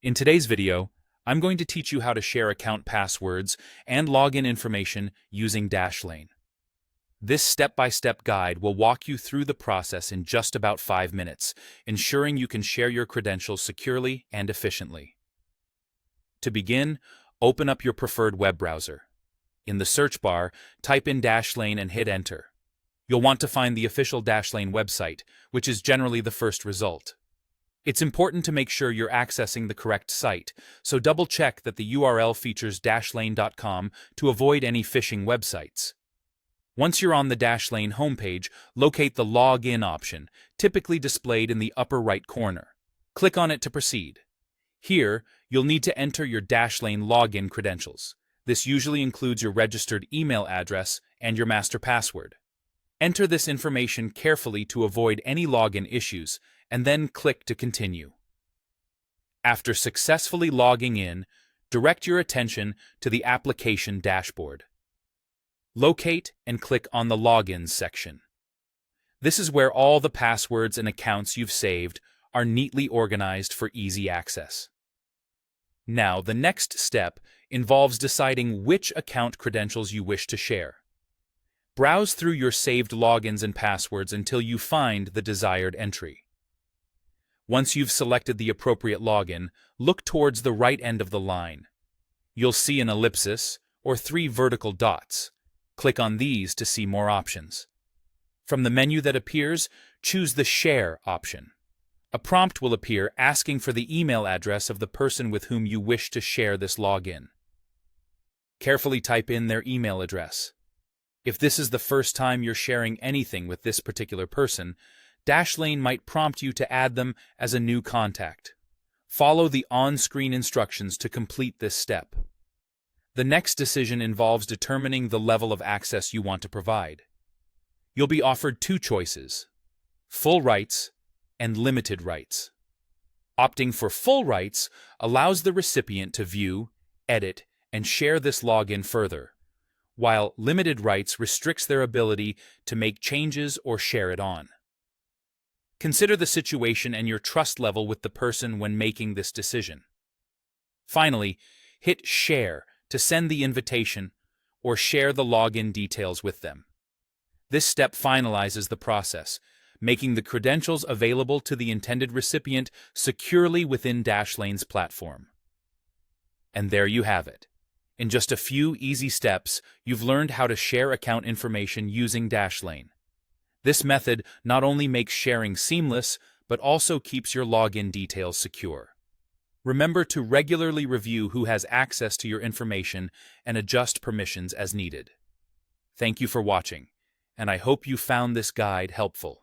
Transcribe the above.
In today's video, I'm going to teach you how to share account passwords and login information using Dashlane. This step-by-step guide will walk you through the process in just about 5 minutes, ensuring you can share your credentials securely and efficiently. To begin, open up your preferred web browser. In the search bar, type in Dashlane and hit enter. You'll want to find the official Dashlane website, which is generally the first result. It's important to make sure you're accessing the correct site, so double-check that the URL features dashlane.com to avoid any phishing websites. Once you're on the Dashlane homepage, locate the Login option, typically displayed in the upper right corner. Click on it to proceed. Here, you'll need to enter your Dashlane login credentials. This usually includes your registered email address and your master password. Enter this information carefully to avoid any login issues, and then click to continue. After successfully logging in, direct your attention to the application dashboard. Locate and click on the Logins section. This is where all the passwords and accounts you've saved are neatly organized for easy access. Now, the next step involves deciding which account credentials you wish to share. Browse through your saved logins and passwords until you find the desired entry. Once you've selected the appropriate login, look towards the right end of the line. You'll see an ellipsis or 3 vertical dots. Click on these to see more options. From the menu that appears, choose the Share option. A prompt will appear asking for the email address of the person with whom you wish to share this login. Carefully type in their email address. If this is the first time you're sharing anything with this particular person, Dashlane might prompt you to add them as a new contact. Follow the on-screen instructions to complete this step. The next decision involves determining the level of access you want to provide. You'll be offered 2 choices: full rights and limited rights. Opting for full rights allows the recipient to view, edit, and share this login further, while limited rights restricts their ability to make changes or share it on. Consider the situation and your trust level with the person when making this decision. Finally, hit Share to send the invitation or share the login details with them. This step finalizes the process, making the credentials available to the intended recipient securely within Dashlane's platform. And there you have it. In just a few easy steps, you've learned how to share account information using Dashlane. This method not only makes sharing seamless, but also keeps your login details secure. Remember to regularly review who has access to your information and adjust permissions as needed. Thank you for watching, and I hope you found this guide helpful.